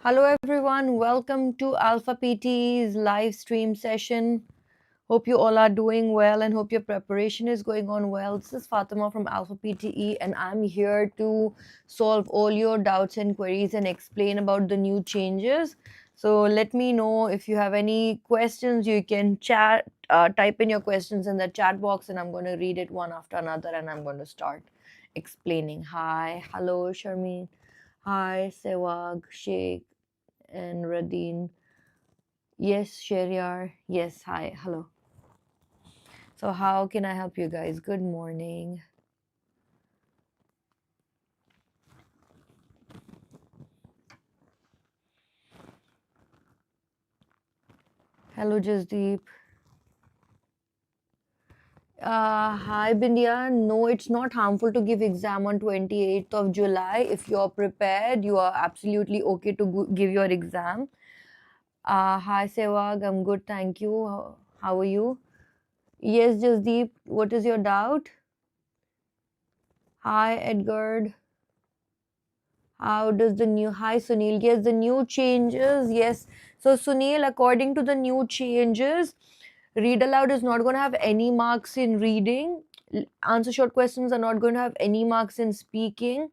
Hello everyone, welcome to Alpha PTE's live stream session. Hope you all are doing well and hope your preparation is going on well. This is Fatima from Alpha PTE and I'm here to solve all your doubts and queries and explain about the new changes. So let me know if you have any questions. You can type in your questions in the chat box and I'm going to read it one after another and I'm going to start explaining. Hi, hello Sharmeen. Hi, Sewag, Sheikh and Radin. Yes, Sheriar. Yes, hi, hello. So, how can I help you guys? Good morning. Hello, Jasdeep. Hi, Bindia. No, it's not harmful to give exam on 28th of July. If you're prepared, you are absolutely okay to give your exam. Hi, Sewag. I'm good, thank you. How are you? Yes, Jasdeep. What is your doubt? Hi, Edgar. How does the new, hi Sunil, yes, the new changes, yes. So Sunil, according to the new changes, read aloud is not going to have any marks in reading. Answer short questions are not going to have any marks in speaking.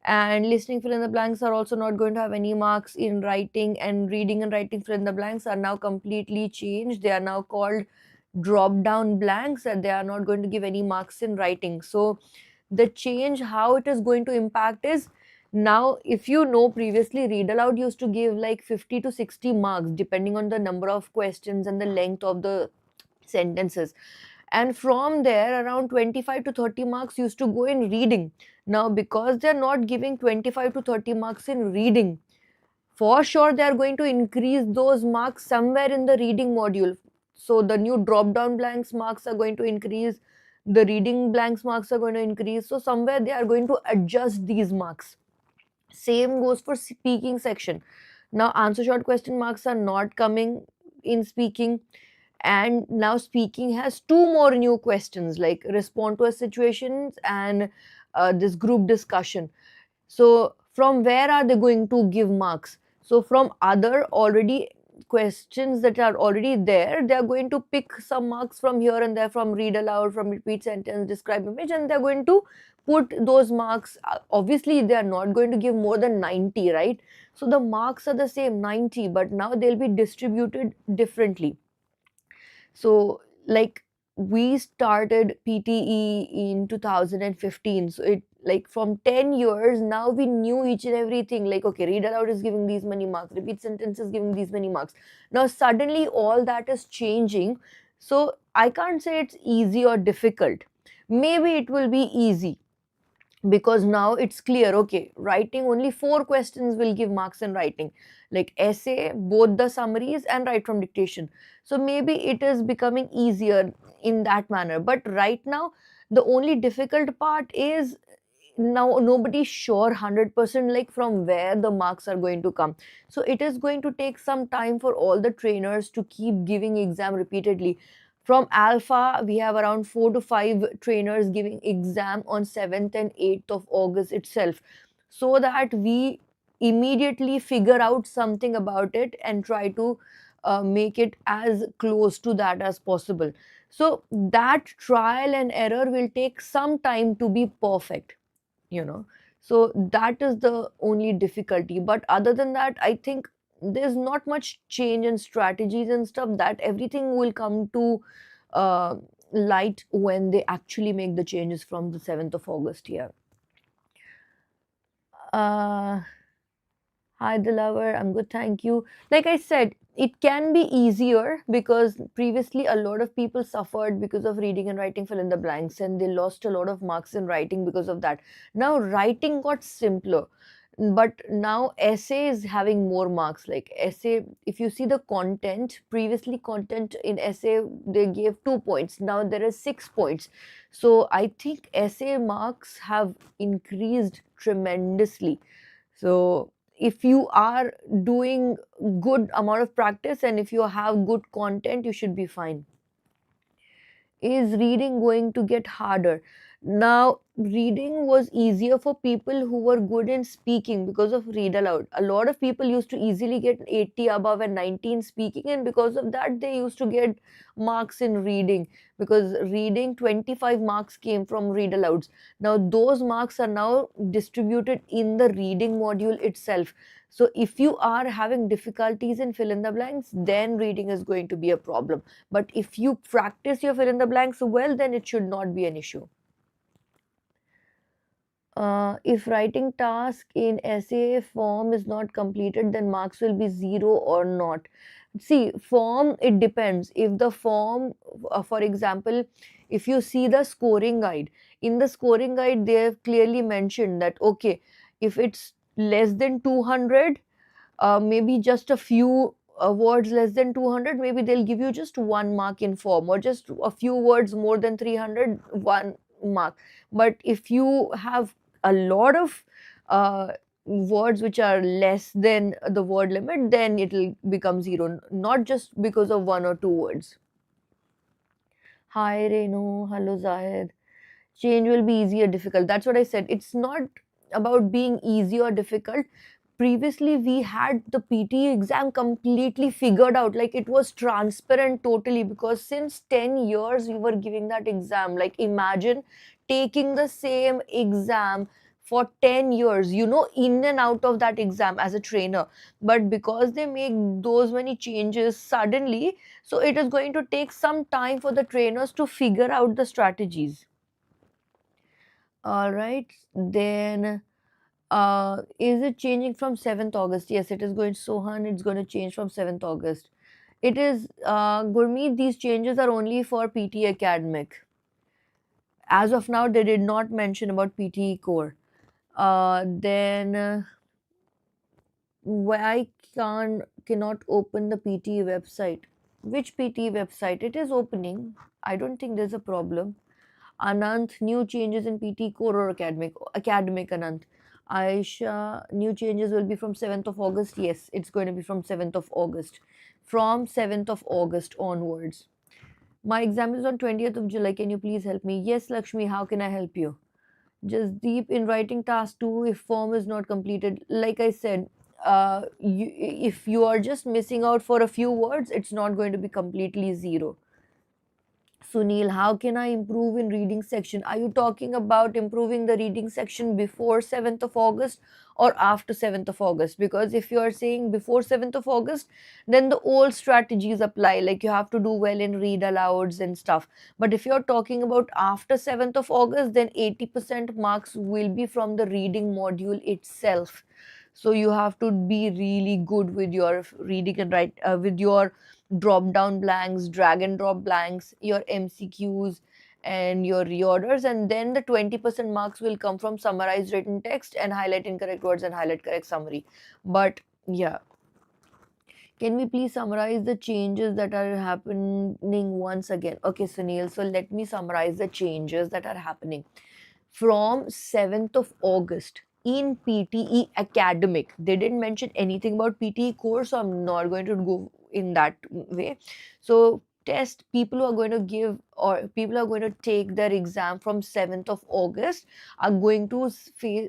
And listening fill in the blanks are also not going to have any marks in writing. And reading and writing fill in the blanks are now completely changed. They are now called drop down blanks and they are not going to give any marks in writing. So the change, how it is going to impact is, now if you know, previously read aloud used to give like 50 to 60 marks depending on the number of questions and the length of the sentences, and from there around 25 to 30 marks used to go in reading. Now because they're not giving 25 to 30 marks in reading, for sure they are going to increase those marks somewhere in the reading module. So the new drop down blanks marks are going to increase, the reading blanks marks are going to increase, so somewhere they are going to adjust these marks. Same goes for speaking section. Now answer short question marks are not coming in speaking, and now speaking has two more new questions like respond to a situations and this group discussion. So from where are they going to give marks? So from other already questions that are already there, they are going to pick some marks from here and there, from read aloud, from repeat sentence, describe image, and they're going to put those marks. Obviously they are not going to give more than 90, right? So the marks are the same, 90, but now they'll be distributed differently. So, like, we started PTE in 2015. So, it like from 10 years now, we knew each and everything. Like, okay, read aloud is giving these many marks, repeat sentences giving these many marks. Now, suddenly, all that is changing. So, I can't say it's easy or difficult. Maybe it will be easy because now it's clear. Okay, writing, only 4 questions will give marks in writing, like essay, both the summaries and write from dictation. So maybe it is becoming easier in that manner, but right now the only difficult part is, now nobody's sure 100% like from where the marks are going to come. So it is going to take some time for all the trainers to keep giving exam repeatedly. From alpha we have around 4 to 5 trainers giving exam on 7th and 8th of August itself, so that we immediately figure out something about it and try to make it as close to that as possible. So that trial and error will take some time to be perfect, you know. So that is the only difficulty, but other than that I think there's not much change in strategies and stuff. That everything will come to uh, light when they actually make the changes from the 7th of August here. uh Hi, the lover. I'm good, thank you. Like I said, it can be easier because previously a lot of people suffered because of reading and writing fill in the blanks and they lost a lot of marks in writing because of that. Now, writing got simpler, but now essay is having more marks. Like essay, if you see the content, previously content in essay they gave 2 points, now there is 6 points. So I think essay marks have increased tremendously. So if you are doing good amount of practice and if you have good content, you should be fine. Is reading going to get harder? Now, reading was easier for people who were good in speaking because of read aloud. A lot of people used to easily get 80 above and 19 speaking, and because of that, they used to get marks in reading, because reading 25 marks came from read alouds. Now, those marks are now distributed in the reading module itself. So, if you are having difficulties in fill in the blanks, then reading is going to be a problem. But if you practice your fill in the blanks well, then it should not be an issue. If writing task in essay form is not completed, then marks will be zero or not. See, form, it depends. If the form, for example, if you see the scoring guide, in the scoring guide, they have clearly mentioned that, okay, if it's less than 200, maybe just a few words less than 200, maybe they'll give you just 1 mark in form, or just a few words more than 300, 1 mark. But if you have a lot of words which are less than the word limit, then it'll become zero, not just because of 1 or 2 words. Hi Renu, hello Zahid. Change will be easy or difficult. That's what I said. It's not about being easy or difficult. Previously, we had the PTE exam completely figured out. Like, it was transparent totally, because since 10 years we were giving that exam. Like, imagine taking the same exam for 10 years, in and out of that exam as a trainer. But because they make those many changes suddenly, so it is going to take some time for the trainers to figure out the strategies. All right. Then, is it changing from 7th August? Yes, it is going, Sohan, it's going to change from 7th August. It is, Gurmeet, these changes are only for PTE Academic. As of now, they did not mention about PTE Core. Then, why cannot open the PTE website? Which PTE website? It is opening. I don't think there's a problem. Anant, new changes in PT core or academic? Academic, Anant. Aisha, new changes will be from 7th of August. Yes, it's going to be from 7th of August. From 7th of August onwards. My exam is on 20th of July. Can you please help me? Yes, Lakshmi, how can I help you? Just deep in writing task 2, if form is not completed, like I said, if you are just missing out for a few words, it's not going to be completely zero. Sunil, how can I improve in reading section? Are you talking about improving the reading section before 7th of August or after 7th of August? Because if you are saying before 7th of August, then the old strategies apply, like you have to do well in read alouds and stuff. But if you're talking about after 7th of August, then 80% marks will be from the reading module itself. So you have to be really good with your reading and write, with your drop down blanks, drag and drop blanks, your MCQs, and your reorders, and then the 20% marks will come from summarized written text and highlight incorrect words and highlight correct summary. But yeah, can we please summarize the changes that are happening once again? Okay, Sunil, so let me summarize the changes that are happening from 7th of August in PTE Academic. They didn't mention anything about PTE course, so I'm not going to go in that way. So, test, people who are going to give, or people who are going to take their exam from 7th of August are going to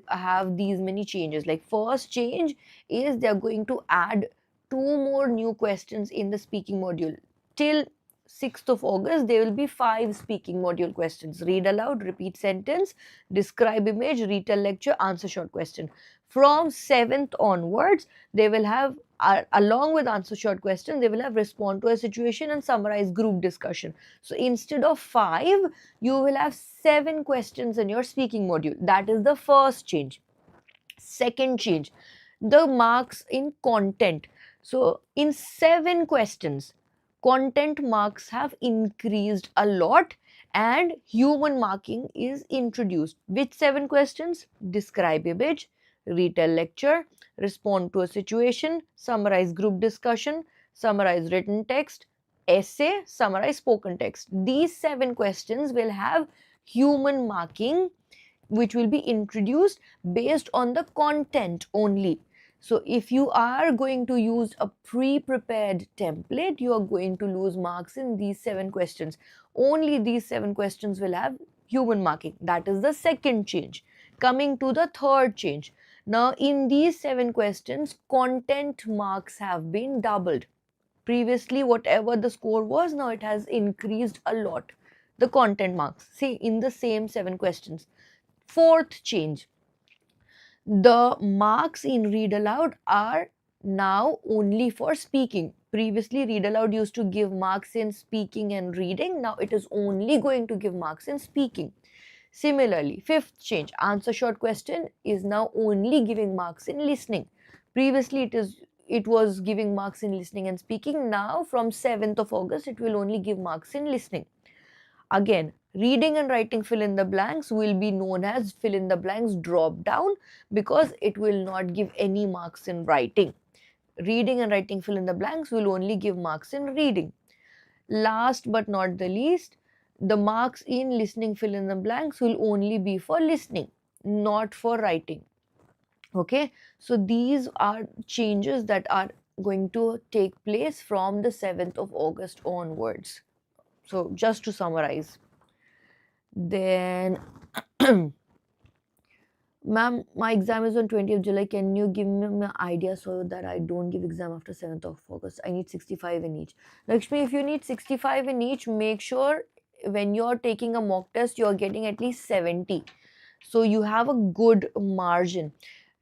have these many changes. Like, first change is they're going to add 2 more new questions in the speaking module. Till 6th of August, there will be 5 speaking module questions: read aloud, repeat sentence, describe image, retell lecture, answer short question. From 7th onwards, they will have, along with answer short question, they will have respond to a situation and summarize group discussion. So instead of 5, you will have 7 questions in your speaking module. That is the first change. Second change, the marks in content. So in 7 questions, content marks have increased a lot, and human marking is introduced. Which 7 questions? Describe image, retell lecture, respond to a situation, summarize group discussion, summarize written text, essay, summarize spoken text. These 7 questions will have human marking, which will be introduced based on the content only. So if you are going to use a pre-prepared template, you are going to lose marks in these 7 questions. Only these 7 questions will have human marking. That is the second change. Coming to the third change. Now, in these 7 questions, content marks have been doubled. Previously, whatever the score was, now it has increased a lot. The content marks, see, in the same 7 questions. Fourth change, the marks in read aloud are now only for speaking. Previously, read aloud used to give marks in speaking and reading. Now it is only going to give marks in speaking. Similarly, fifth change, answer short question is now only giving marks in listening. Previously, it was giving marks in listening and speaking. Now from 7th of August, it will only give marks in listening. Again, reading and writing fill in the blanks will be known as fill in the blanks drop down, because it will not give any marks in writing. Reading and writing fill in the blanks will only give marks in reading. Last but not the least, the marks in listening fill in the blanks will only be for listening, not for writing. Okay, so these are changes that are going to take place from the 7th of August onwards. So just to summarize, then ma'am, my exam is on 20th July. Can you give me an idea so that I don't give exam after 7th of August? I need 65 in each. Lakshmi, if you need 65 in each, make sure when you're taking a mock test, you're getting at least 70. So you have a good margin.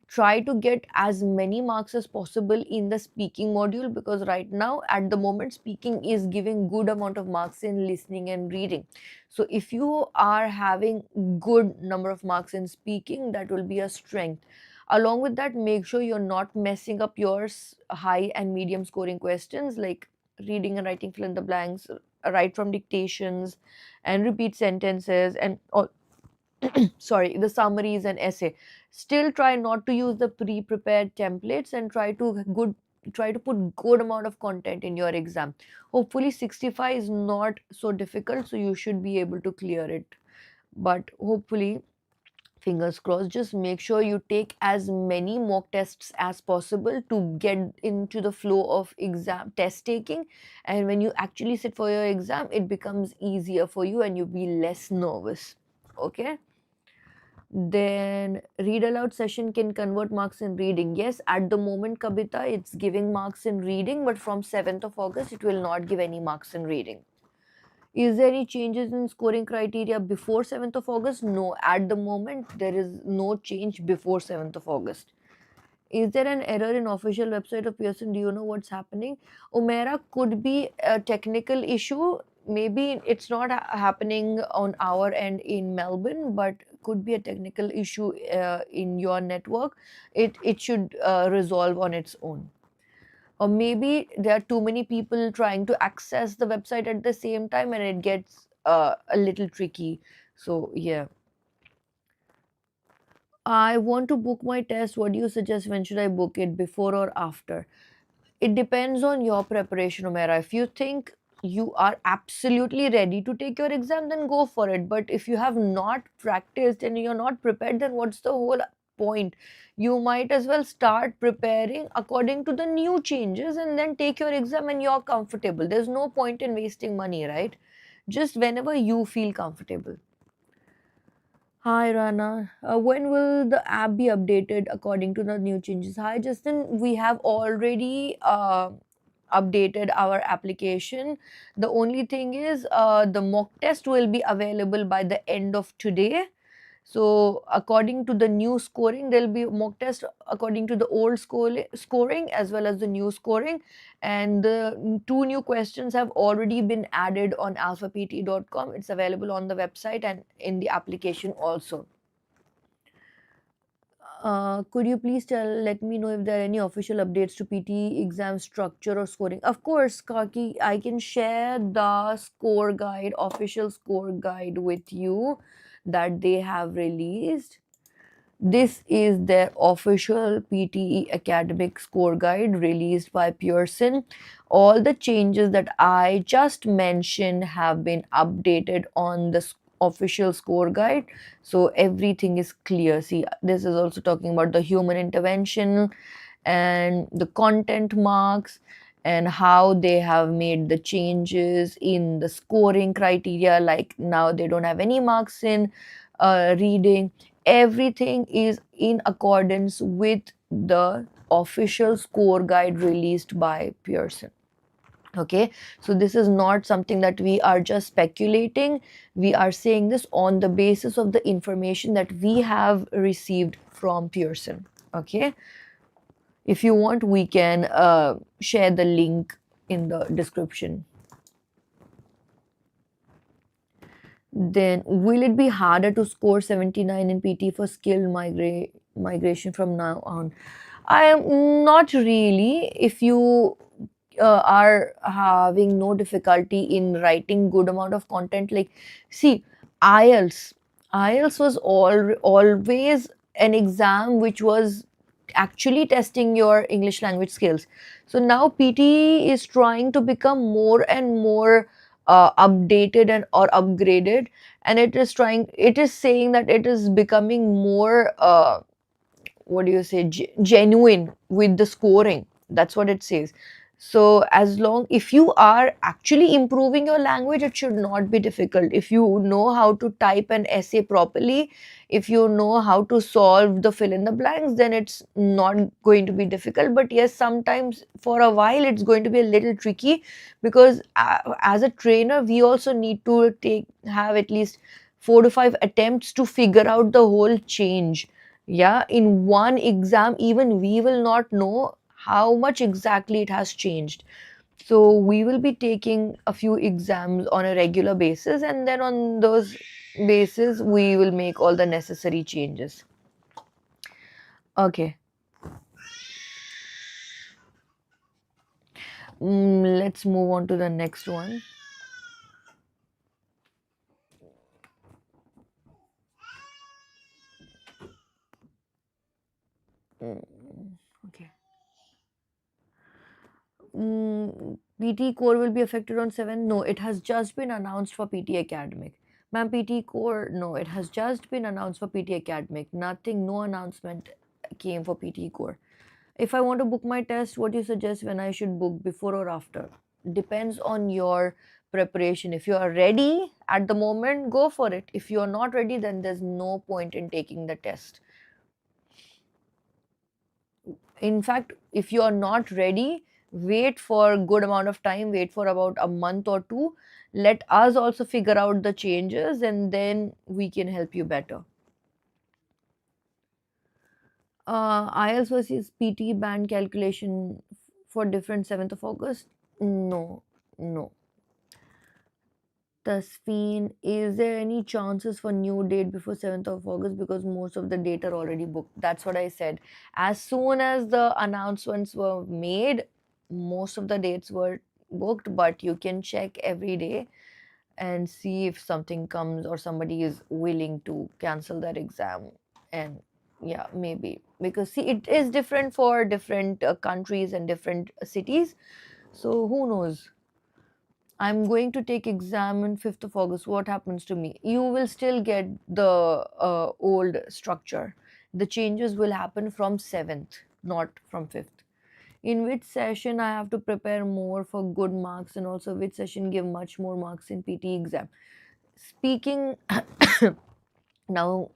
Try to get as many marks as possible in the speaking module, because right now at the moment speaking is giving good amount of marks in listening and reading. So if you are having good number of marks in speaking, that will be a strength. Along with that, make sure you're not messing up your high and medium scoring questions like reading and writing fill in the blanks, write from dictations and repeat sentences, and all sorry, the summaries and essay. Still try not to use the pre-prepared templates, and try to put good amount of content in your exam. Hopefully 65 is not so difficult, so you should be able to clear it. But hopefully, fingers crossed, just make sure you take as many mock tests as possible to get into the flow of exam test taking, and when you actually sit for your exam, it becomes easier for you and you'll be less nervous. Okay, then read aloud session can convert marks in reading. Yes, at the moment, Kabita, it's giving marks in reading, but from 7th of August, it will not give any marks in reading. Is there any changes in scoring criteria before 7th of August? No, at the moment, there is no change before 7th of August. Is there an error in official website of Pearson? Do you know what's happening? Omera, could be a technical issue. Maybe it's not happening on our end in Melbourne, but could be a technical issue in your network. It should resolve on its own. Or maybe there are too many people trying to access the website at the same time, and it gets a little tricky. So yeah. I want to book my test. What do you suggest? When should I book it? Before or after? It depends on your preparation, Omera. If you think you are absolutely ready to take your exam, then go for it. But if you have not practiced and you're not prepared, then what's the whole point? You might as well start preparing according to the new changes and then take your exam when you're comfortable. There's no point in wasting money, right? Just whenever you feel comfortable. Hi Rana, when will the app be updated according to the new changes? Hi Justin, we have already updated our application. The only thing is the mock test will be available by the end of today. So according to the new scoring, there'll be mock test according to the old scoring as well as the new scoring. And the 2 new questions have already been added on alphapte.com. It's available on the website and in the application also. Could you please let me know if there are any official updates to PTE exam structure or scoring? Of course, Kaki, I can share the score guide, official score guide with you that they have released. This is their official PTE Academic score guide released by Pearson. All the changes that I just mentioned have been updated on the official score guide, so everything is clear. See, this is also talking about the human intervention and the content marks and how they have made the changes in the scoring criteria. Like now they don't have any marks in reading. Everything is in accordance with the official score guide released by Pearson. Okay, so this is not something that we are just speculating. We are saying this on the basis of the information that we have received from Pearson. Okay, if you want, we can share the link in the description. Then, will it be harder to score 79 in PT for skill migration from now on? I am not really. If you are having no difficulty in writing good amount of content, like, see, IELTS. IELTS was always an exam which was actually testing your English language skills. So now PT is trying to become more and more updated and or upgraded, and it is saying that it is becoming more what do you say, genuine with the scoring. That's what it says. So as long, if you are actually improving your language, it should not be difficult. If you know how to type an essay properly, if you know how to solve the fill in the blanks, then it's not going to be difficult. But yes, sometimes for a while it's going to be a little tricky, because as a trainer we also need to take have at least 4 to 5 attempts to figure out the whole change. Yeah, in one exam even we will not know how much exactly it has changed. So we will be taking a few exams on a regular basis, and then on those basis we will make all the necessary changes. Okay. Let's move on to the next one. Okay. PT core will be affected on 7. No, it has just been announced for PT Academic. Ma'am, PT core, no, it has just been announced for PT Academic. Nothing, no announcement came for PT core. If I want to book my test, what do you suggest when I should book, before or after? Depends on your preparation. If you are ready at the moment, go for it. If you are not ready, then there's no point in taking the test. In fact, if you are not ready, wait for a good amount of time, wait for about a month or two. Let us also figure out the changes, and then we can help you better. IELTS versus PT band calculation for different 7th of August? No, no. Tasfeen, is there any chances for new date before 7th of August? Because most of the date are already booked. That's what I said. As soon as the announcements were made, most of the dates were booked, but you can check every day and see if something comes or somebody is willing to cancel that exam. And yeah, maybe. Because see, it is different for different countries and different cities. So who knows? I'm going to take exam on 5th of August. What happens to me? You will still get the old structure. The changes will happen from 7th, not from 5th. In which session I have to prepare more for good marks, and also which session give much more marks in PT exam? Speaking now,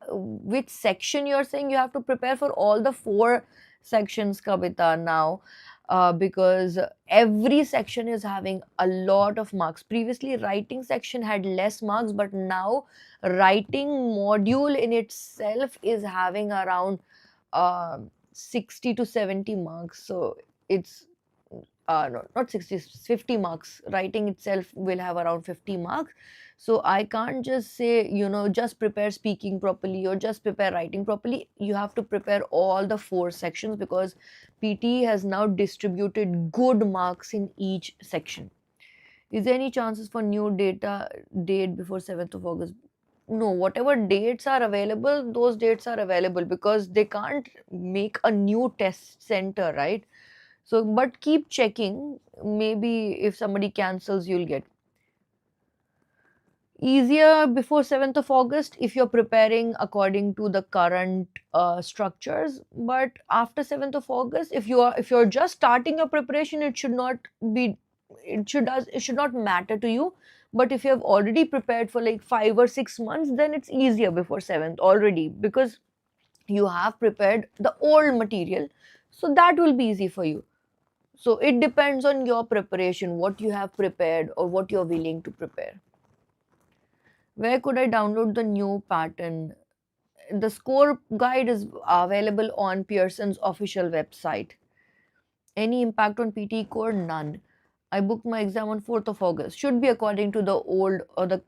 which section you're saying? You have to prepare for all the four sections, Kavita, now, because every section is having a lot of marks. Previously writing section had less marks, but now writing module in itself is having around uh, 60 to 70 marks. So it's no, not 60, 50 marks. Writing itself will have around 50 marks. So I can't just say, just prepare speaking properly or just prepare writing properly. You have to prepare all the four sections, because PT has now distributed good marks in each section. Is there any chances for new date before 7th of August? No, whatever dates are available, those dates are available, because they can't make a new test center, right? So, but keep checking. Maybe if somebody cancels, you'll get. Easier before 7th of August if you're preparing according to the current structures, but after 7th of August, if you're just starting your preparation, it should not be, it should not matter to you. But if you have already prepared for like 5 or 6 months, then it's easier before 7th already, because you have prepared the old material, so that will be easy for you. So it depends on your preparation, what you have prepared or what you're willing to prepare. Where could I download the new pattern? The score guide is available on Pearson's official website. Any impact on PTE core? None. I booked my exam on 4th of August. Should be according to the old or the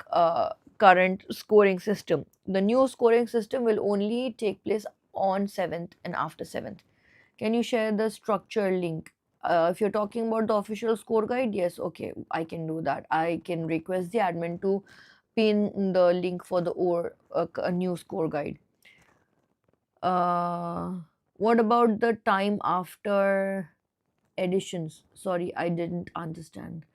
current scoring system. The new scoring system will only take place on 7th and after 7th. Can you share the structure link? If you're talking about the official score guide, yes, okay, I can do that. I can request the admin to pin the link for the or a new score guide. Uh, what about the time after editions? Sorry, I didn't understand.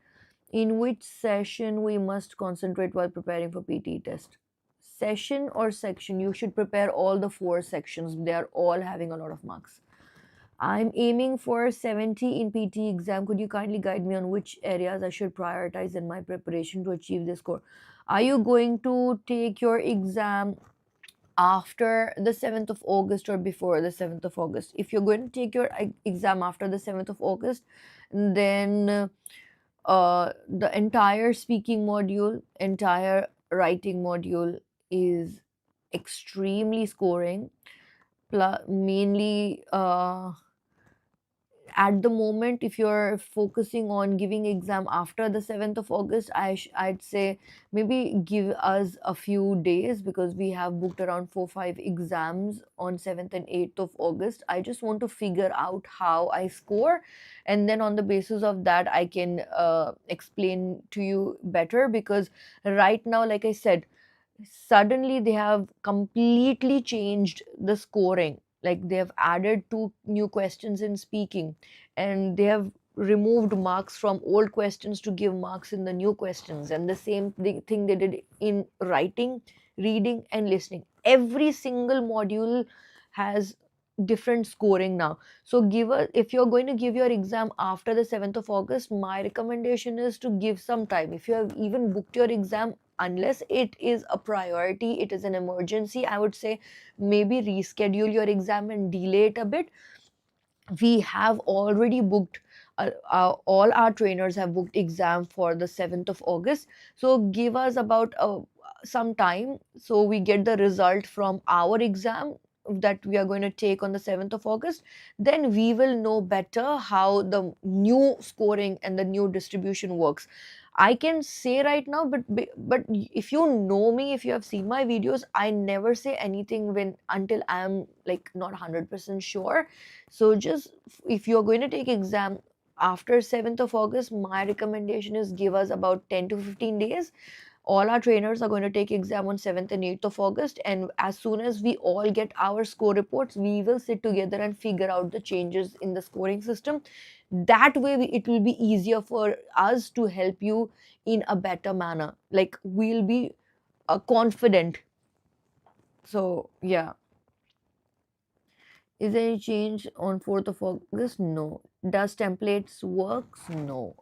In which session we must concentrate while preparing for PTE test? Session or section? You should prepare all the 4 sections. They are all having a lot of marks. I'm aiming for 70 in PT exam. Could you kindly guide me on which areas I should prioritize in my preparation to achieve this score? Are you going to take your exam after the 7th of August or before the 7th of August? If you're going to take your exam after the 7th of August, then the entire speaking module, entire writing module is extremely scoring. Mainly, at the moment, if you're focusing on giving exam after the 7th of August, I'd say maybe give us a few days, because we have booked around 4 5 exams on 7th and 8th of August. I just want to figure out how I score, and then on the basis of that I can explain to you better, because right now, like I said, suddenly they have completely changed the scoring. Like, they have added 2 new questions in speaking, and they have removed marks from old questions to give marks in the new questions, and the same thing they did in writing, reading and listening. Every single module has different scoring now. So if you're going to give your exam after the 7th of August, my recommendation is to give some time. If you have even booked your exam, unless it is a priority, it is an emergency, I would say maybe reschedule your exam and delay it a bit. We have already booked, all our trainers have booked exam for the 7th of August. So give us about some time, so we get the result from our exam that we are going to take on the 7th of August. Then we will know better how the new scoring and the new distribution works. I can say right now, but if you know me, if you have seen my videos, I never say anything when until I am like not 100% sure. So just, if you're going to take exam after 7th of August, my recommendation is give us about 10 to 15 days. All our trainers are going to take exam on 7th and 8th of August, and as soon as we all get our score reports, we will sit together and figure out the changes in the scoring system. That way it will be easier for us to help you in a better manner. Like, we'll be confident. So yeah. Is there any change on 4th of August? No. Does templates works? No.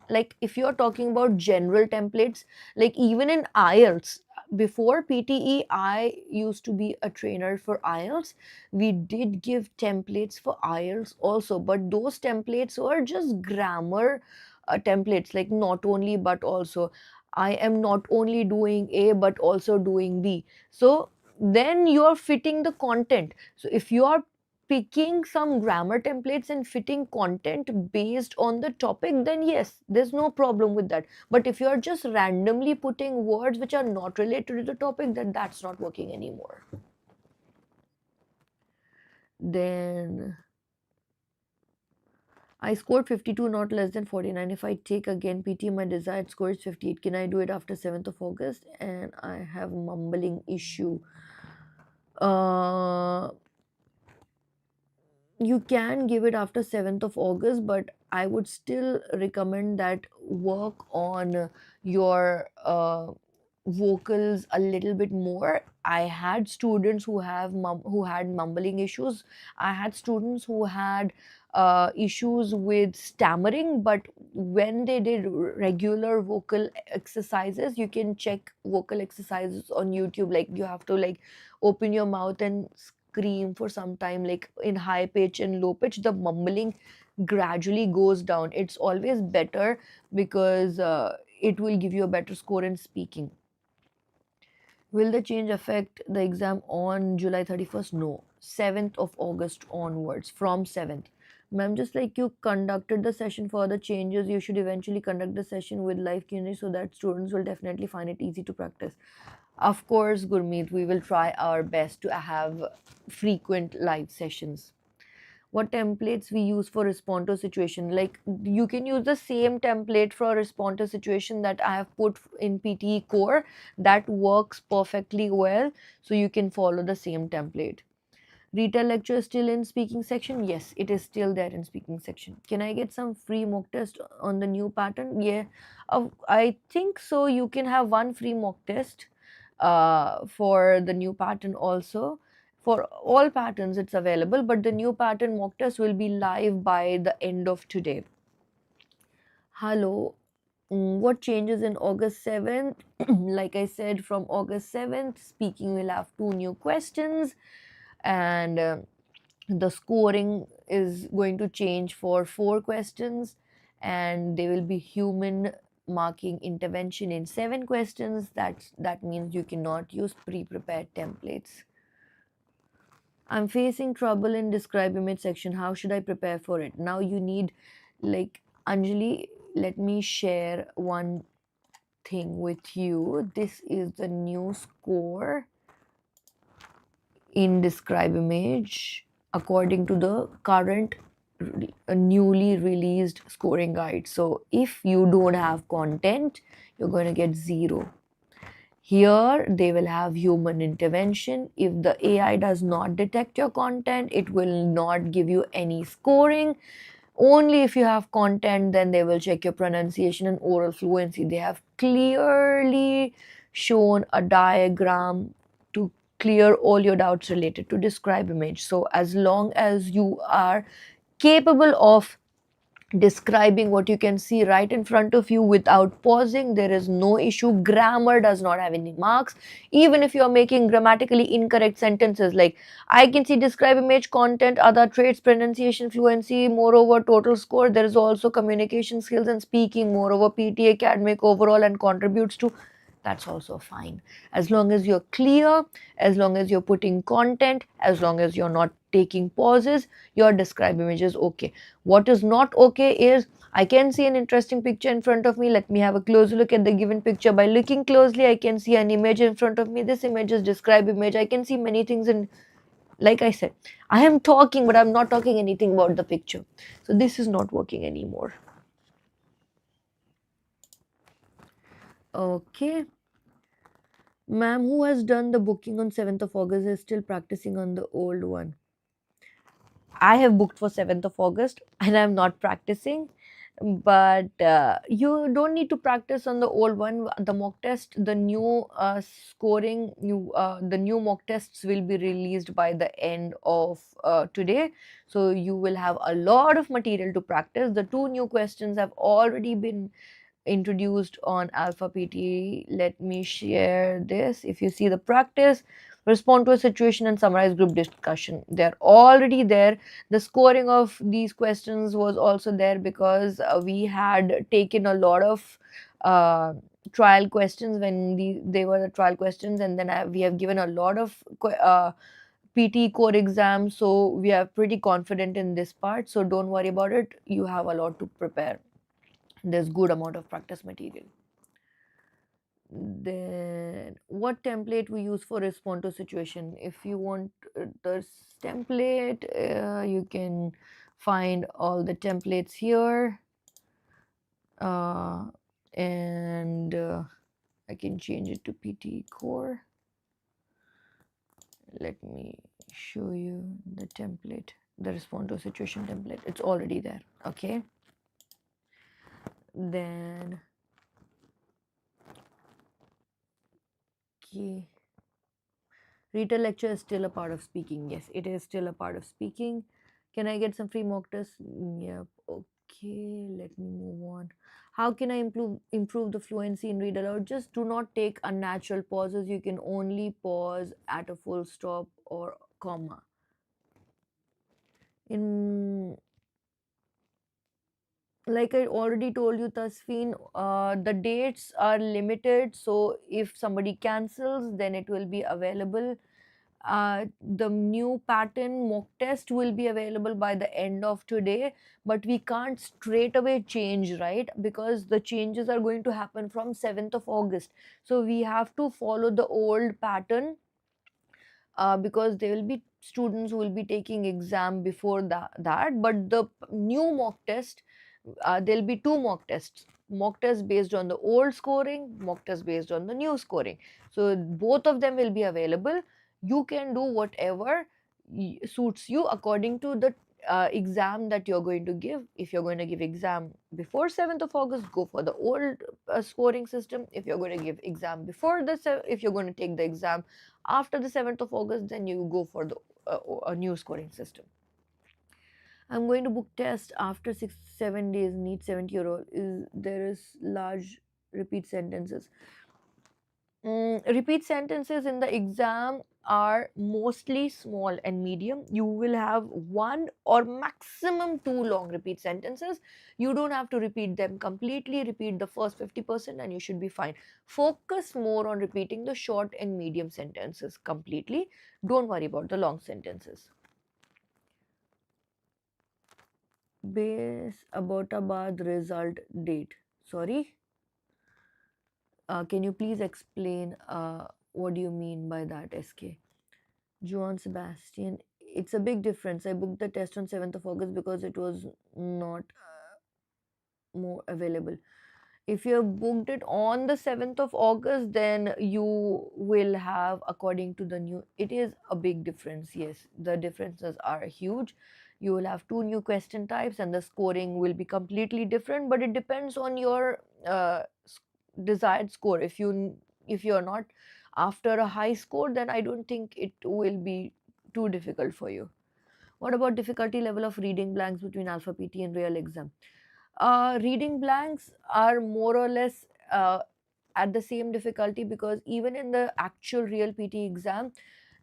Like, if you're talking about general templates, like even in IELTS, before PTE, I used to be a trainer for IELTS. We did give templates for IELTS also, but those templates were just grammar templates, like not only but also. I am not only doing A but also doing B. So then you are fitting the content. So if you are picking some grammar templates and fitting content based on the topic, then yes, there's no problem with that. But if you're just randomly putting words which are not related to the topic, then that's not working anymore. Then I scored 52, not less than 49. If I take again PT, my desired score is 58. Can I do it after 7th of August? And I have mumbling issue. uh you can give it after 7th of August, but I would still recommend that work on your vocals a little bit more. I had students who had mumbling issues. I had students who had issues with stammering, but when they did regular vocal exercises, you can check vocal exercises on YouTube. Like you have to like open your mouth and scream for some time, like in high pitch and low pitch. The mumbling gradually goes down. It's always better because it will give you a better score in speaking. Will the change affect the exam on July 31st? No. 7th of August onwards, from 7th. Ma'am, just like you conducted the session for the changes, you should eventually conduct the session with live Q&A so that students will definitely find it easy to practice. Of course, Gurmeet, we will try our best to have frequent live sessions. What templates we use for respond to situation? Like you can use the same template for respond to situation that I have put in PTE core. That works perfectly well, so you can follow the same template. Retail lecture is still in speaking section? Yes, it is still there in speaking section. Can I get some free mock test on the new pattern? Yeah, I think so. You can have one free mock test for the new pattern also. For all patterns, it's available, but the new pattern mock test will be live by the end of today. Hello. What changes in August 7th? Like I said, from August 7th, speaking will have two new questions, and the scoring is going to change for four questions, and there will be human marking intervention in seven questions. That means you cannot use pre-prepared templates. I'm facing trouble in describe image section. How should I prepare for it? Now you need, like, Anjali, let me share one thing with you. This is the new score in describe image according to the current newly released scoring guide. So if you don't have content, you're going to get 0. Here they will have human intervention. If the AI does not detect your content, it will not give you any scoring. Only if you have content, then they will check your pronunciation and oral fluency. They have clearly shown a diagram to clear all your doubts related to describe image. So as long as you are capable of describing what you can see right in front of you without pausing, there is no issue. Grammar does not have any marks. Even if you're making grammatically incorrect sentences, like I can see describe image, content, other traits, pronunciation, fluency, moreover total score, there is also communication skills and speaking, moreover PTE Academic overall and contributes to, that's also fine. As long as you're clear, as long as you're putting content, as long as you're not taking pauses, your describe image is okay. What is not okay is, I can see an interesting picture in front of me. Let me have a close look at the given picture. By looking closely, I can see an image in front of me. This image is describe image. I can see many things in, like I said, I am talking, but I'm not talking anything about the picture. So this is not working anymore. Okay. Ma'am, who has done the booking on 7th of August is still practicing on the old one. I have booked for 7th of August and I'm not practicing. But you don't need to practice on the old one. The mock test, the new scoring, the new mock tests will be released by the end of today. So you will have a lot of material to practice. The two new questions have already been introduced on Alpha PTE. Let me share this. If you see the practice, respond to a situation and summarize group discussion, they're already there. The scoring of these questions was also there because we had taken a lot of trial questions when they were the trial questions, and then we have given a lot of PT core exams, so we are pretty confident in this part. So don't worry about it. You have a lot to prepare. There's good amount of practice material. Then what template we use for respond to situation? If you want the template, you can find all the templates here, and I can change it to PT core. Let me show you the template, the respond to situation template. It's already there. Okay, then Okay. Retail lecture is still a part of speaking. Yes, it is still a part of speaking. Can I get some free mock tests? Yep. Okay, let me move on. How can I improve the fluency in read aloud? Just do not take unnatural pauses. You can only pause at a full stop or comma. In like I already told you, Tasfeen, the dates are limited. So if somebody cancels, then it will be available. The new pattern mock test will be available by the end of today, but we can't straight away change, right? Because the changes are going to happen from 7th of August. So we have to follow the old pattern, because there will be students who will be taking exam before that. But the new mock test, there'll be two mock tests based on the old scoring, mock test based on the new scoring. So both of them will be available. You can do whatever suits you according to the exam that you're going to give. If you're going to give exam before 7th of August, go for the old scoring system. If you're going to give exam before if you're going to take the exam after the 7th of August, then you go for the a new scoring system. I'm going to book test after 7 days. Need 70 euro. Is large repeat sentences? Repeat sentences in the exam are mostly small and medium. You will have one or maximum two long repeat sentences. You don't have to repeat them completely. Repeat the first 50% and you should be fine. Focus more on repeating the short and medium sentences completely. Don't worry about the long sentences. Base Abbottabad result date. Sorry? Can you please explain what do you mean by that, SK? Joan Sebastian. It's a big difference. I booked the test on 7th of August because it was not more available. If you have booked it on the 7th of August, then you will have, according to the new, it is a big difference. Yes, the differences are huge. You will have two new question types and the scoring will be completely different, but it depends on your desired score. If you're not after a high score, then I don't think it will be too difficult for you. What about difficulty level of reading blanks between alpha PT and real exam? Reading blanks are more or less at the same difficulty, because even in the actual real PT exam,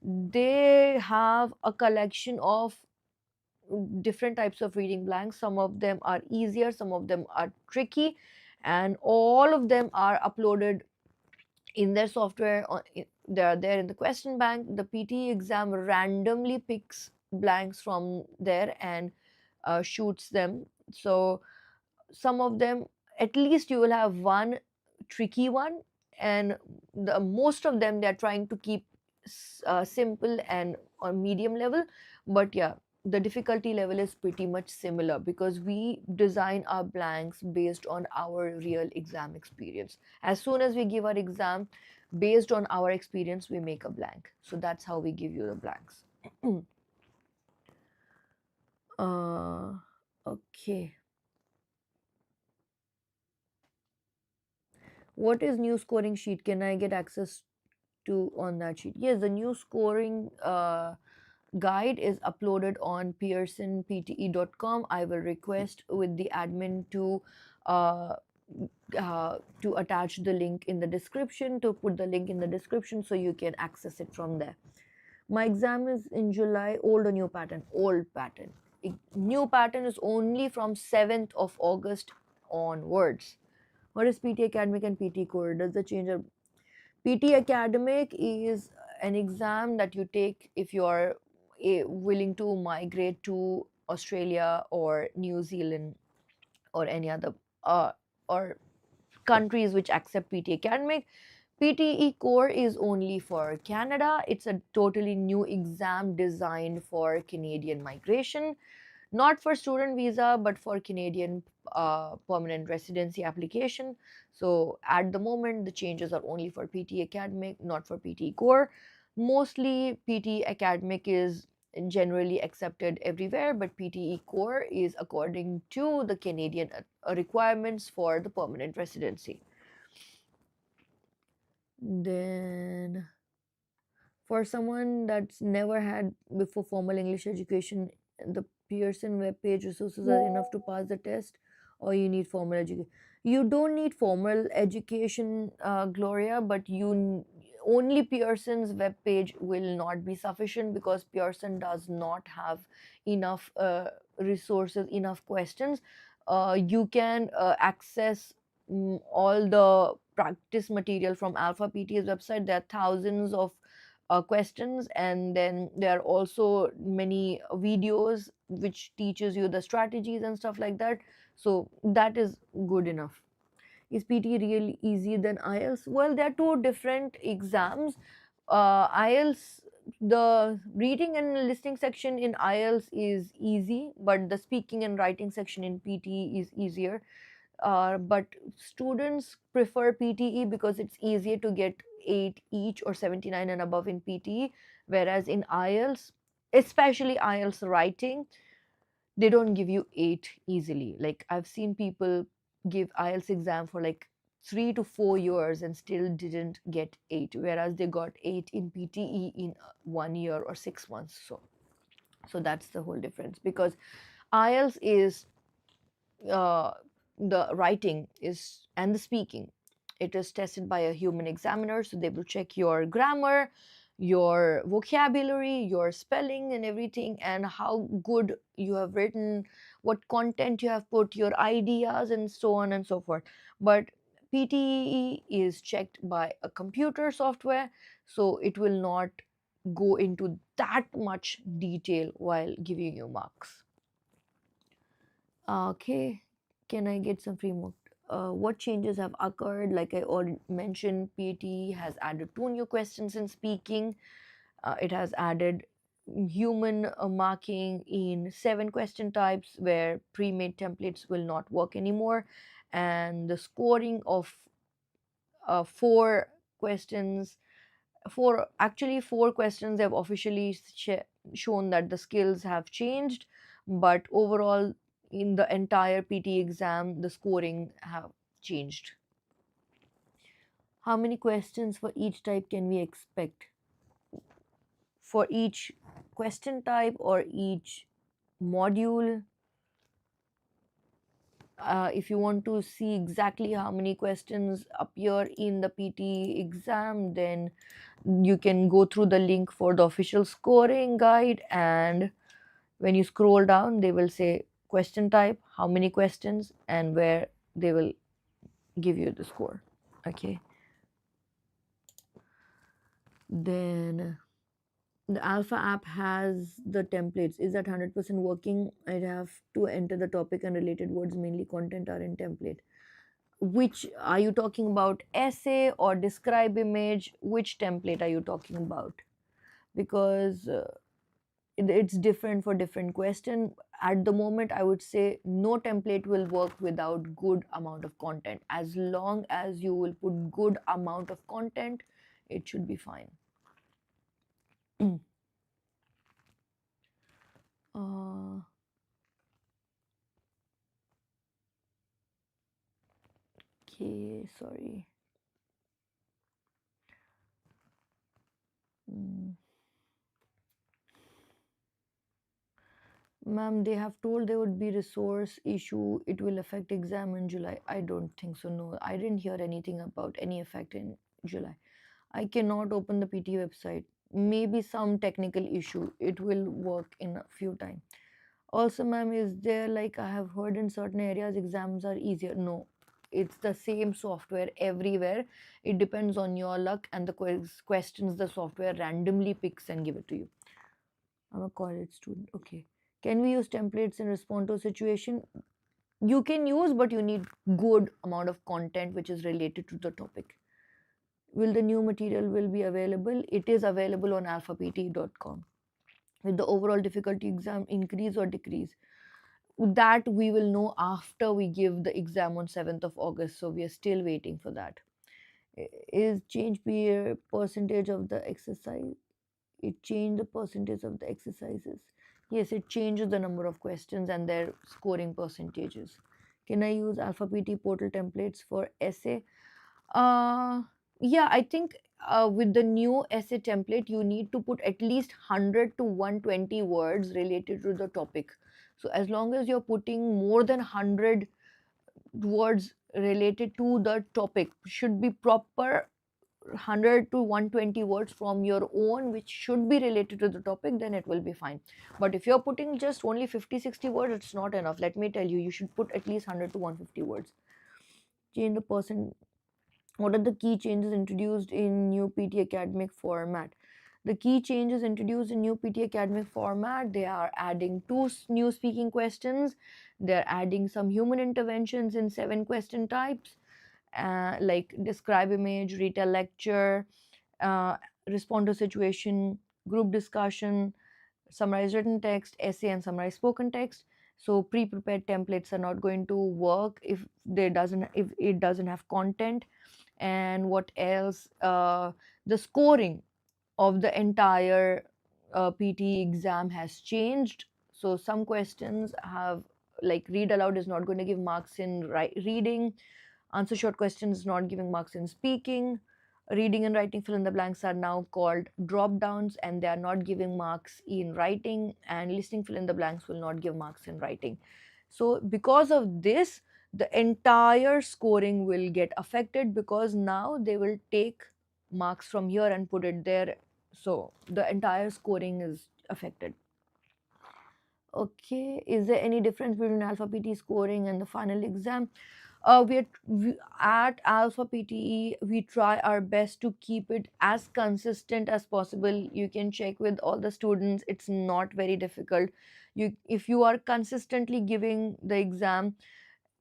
they have a collection of different types of reading blanks. Some of them are easier, some of them are tricky, and all of them are uploaded in their software. They are there in the question bank. The PT exam randomly picks blanks from there and shoots them. So some of them, at least you will have one tricky one, and the most of them, they're trying to keep simple and on medium level. But yeah, the difficulty level is pretty much similar, because we design our blanks based on our real exam experience. As soon as we give our exam, based on our experience, we make a blank. So that's how we give you the blanks. uh, okay. What is new scoring sheet? Can I get access to on that sheet? Yes, the new scoring guide is uploaded on pearsonpte.com. I will request with the admin uh, to attach the link in the description, to put the link in the description so you can access it from there. My exam is in July. Old or new pattern? Old pattern. New pattern is only from 7th of August onwards. What is PT Academic and PT Core? Does the change of PT Academic is an exam that you take if you are willing to migrate to Australia or New Zealand or any other or countries which accept PT Academic. PTE Core is only for Canada. It's a totally new exam designed for Canadian migration, not for student visa, but for Canadian permanent residency application. So at the moment, the changes are only for PT Academic, not for PT Core. Mostly PT Academic is generally accepted everywhere, but PTE Core is according to the Canadian requirements for the permanent residency. Then, for someone that's never had before formal English education, the Pearson webpage resources are enough to pass the test, or you need formal education? You don't need formal education, Gloria, but only Pearson's webpage will not be sufficient because Pearson does not have enough resources, enough questions. You can access all the practice material from Alpha PT's website. There are thousands of questions, and then there are also many videos which teaches you the strategies and stuff like that, so that is good enough. Is PT really easier than IELTS? Well, there are two different exams. IELTS, the reading and listening section in IELTS is easy, but the speaking and writing section in PTE is easier. But students prefer PTE because it's easier to get 8 each or 79 and above in PTE, whereas in IELTS, especially IELTS writing, they don't give you 8 easily. Like, I've seen people give IELTS exam for like 3 to 4 years and still didn't get 8, whereas they got 8 in PTE in 1 year or 6 months. So that's the whole difference, because IELTS is uh, the writing is and the speaking, it is tested by a human examiner, so they will check your grammar, your vocabulary, your spelling and everything, and how good you have written, what content you have put, your ideas, and so on and so forth. But PTE is checked by a computer software, so it will not go into that much detail while giving you marks. Okay, can I get some framework? What changes have occurred? Like I already mentioned, PT has added 2 new questions in speaking. It has added human marking in 7 question types where pre-made templates will not work anymore, and the scoring of 4 questions, four questions have officially shown that the skills have changed, but overall in the entire PT exam the scoring have changed. How many questions for each type can we expect? For each question type or each module? If you want to see exactly how many questions appear in the PT exam, then you can go through the link for the official scoring guide, and when you scroll down they will say question type, how many questions, and where they will give you the score. Okay, then the Alpha app has the templates. Is that 100% working? I'd have to enter the topic and related words, mainly content are in template. Which are you talking about, essay or describe image? Which template are you talking about? Because it's different for different question. At the moment I would say no template will work without good amount of content. As long as you will put good amount of content, it should be fine. uh, okay, sorry. Mm. Ma'am, they have told there would be resource issue. It will affect exam in July. I don't think so. No, I didn't hear anything about any effect in July. I cannot open the PT website. Maybe some technical issue. It will work in a few time. Also, ma'am, is there, like I have heard in certain areas exams are easier? No, it's the same software everywhere. It depends on your luck and the questions the software randomly picks and give it to you. I'm a college student. Okay. Can we use templates in respond to a situation? You can use, but you need good amount of content which is related to the topic. Will the new material will be available? It is available on alphapt.com. Will the overall difficulty exam increase or decrease? That we will know after we give the exam on 7th of August. So we are still waiting for that. Is change peer percentage of the exercise? It changed the percentage of the exercises. Yes, it changes the number of questions and their scoring percentages. Can I use Alpha PT portal templates for essay? Uh, Yeah, I think with the new essay template, you need to put at least 100 to 120 words related to the topic. So as long as you're putting more than 100 words related to the topic, should be proper 100 to 120 words from your own which should be related to the topic, then it will be fine. But if you're putting just only 50, 60 words, it's not enough. Let me tell you, you should put at least 100 to 150 words. Change the person. What are the key changes introduced in new PT academic format? The key changes introduced in new PT academic format, they are adding two new speaking questions. They're adding some human interventions in 7 question types, like describe image, retell lecture, uh, respond to situation, group discussion, summarize written text, essay, and summarize spoken text. So pre-prepared templates are not going to work if it doesn't have content. And what else? The scoring of the entire PT exam has changed. So some questions have, like, read aloud is not going to give marks in reading, answer short questions not giving marks in speaking, reading and writing fill in the blanks are now called drop downs and they are not giving marks in writing, and listening fill in the blanks will not give marks in writing. So because of this, the entire scoring will get affected, because now they will take marks from here and put it there. So the entire scoring is affected. Okay, is there any difference between alpha PT scoring and the final exam? At Alpha PTE, we try our best to keep it as consistent as possible. You can check with all the students; it's not very difficult. If you are consistently giving the exam,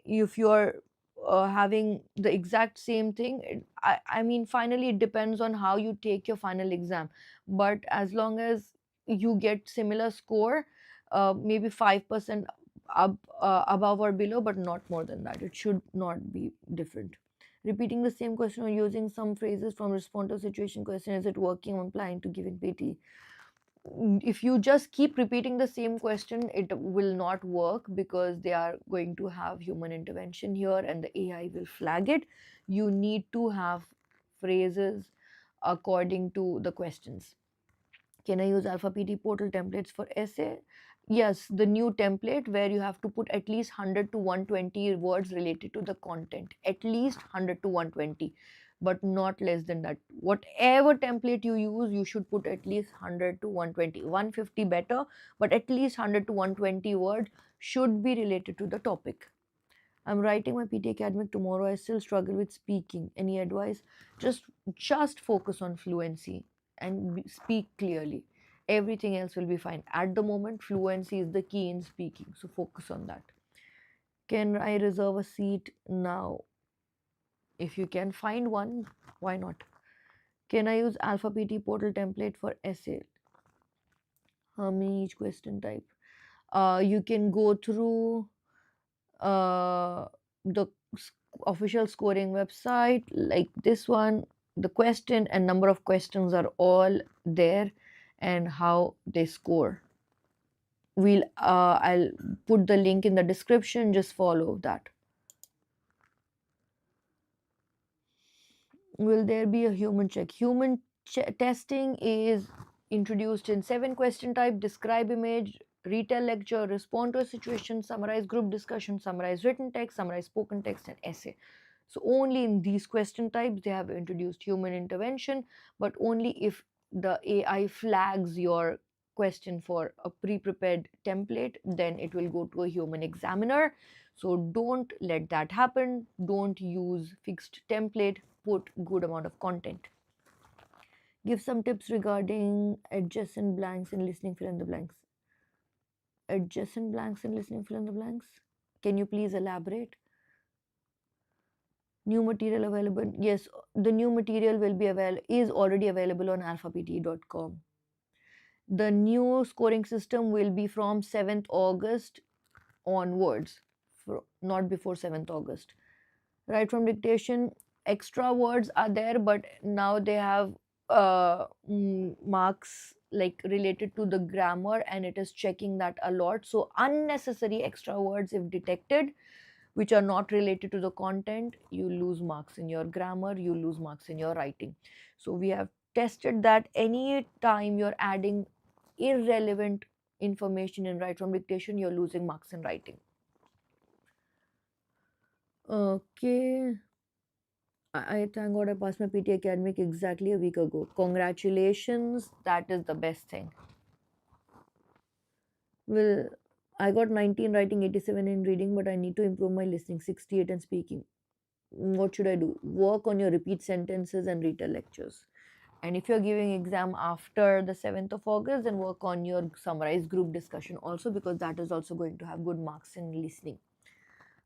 if you're having the exact same thing, I mean, finally it depends on how you take your final exam. But as long as you get similar score, maybe 5% above or below, but not more than that, it should not be different. Repeating the same question or using some phrases from respond to situation question, is it working on applying to given PT? If you just keep repeating the same question, it will not work, because they are going to have human intervention here and the AI will flag it. You need to have phrases according to the questions. Can I use Alpha PT portal templates for essay? Yes, the new template where you have to put at least 100 to 120 words related to the content. At least 100 to 120, but not less than that. Whatever template you use, you should put at least 100 to 120. 150 better, but at least 100 to 120 words should be related to the topic. I'm writing my PT academic tomorrow. I still struggle with speaking. Any advice? Just focus on fluency and speak clearly. Everything else will be fine. At the moment, fluency is the key in speaking. So focus on that. Can I reserve a seat now? If you can find one, why not? Can I use Alpha PT portal template for essay? How many each question type? You can go through uh, the official scoring website like this one. The question and number of questions are all there, and how they score. I'll put the link in the description, just follow that. Will there be a human check? Testing is introduced in 7 question type: describe image, retell lecture, respond to a situation, summarize group discussion, summarize written text, summarize spoken text, and essay. So only in these question types they have introduced human intervention, but only if the AI flags your question for a pre-prepared template, then it will go to a human examiner. So don't let that happen. Don't use fixed template. Put good amount of content. Give some tips regarding adjacent blanks in listening fill in the blanks. Adjacent blanks in listening fill in the blanks. Can you please elaborate? New material available. Yes, the new material will be is already available on alphapte.com. The new scoring system will be from 7th August onwards, not before 7th August. Right from dictation, extra words are there, but now they have marks like related to the grammar, and it is checking that a lot. So unnecessary extra words, if detected, which are not related to the content, you lose marks in your grammar, you lose marks in your writing. So we have tested that any time you're adding irrelevant information in write from dictation, you're losing marks in writing. Okay. I thank God I passed my PT Academic exactly a week ago. Congratulations, that is the best thing. Well, I got 19 writing, 87 in reading, but I need to improve my listening, 68 and speaking. What should I do? Work on your repeat sentences and retell lectures. And if you're giving exam after the 7th of August, then work on your summarized group discussion also, because that is also going to have good marks in listening.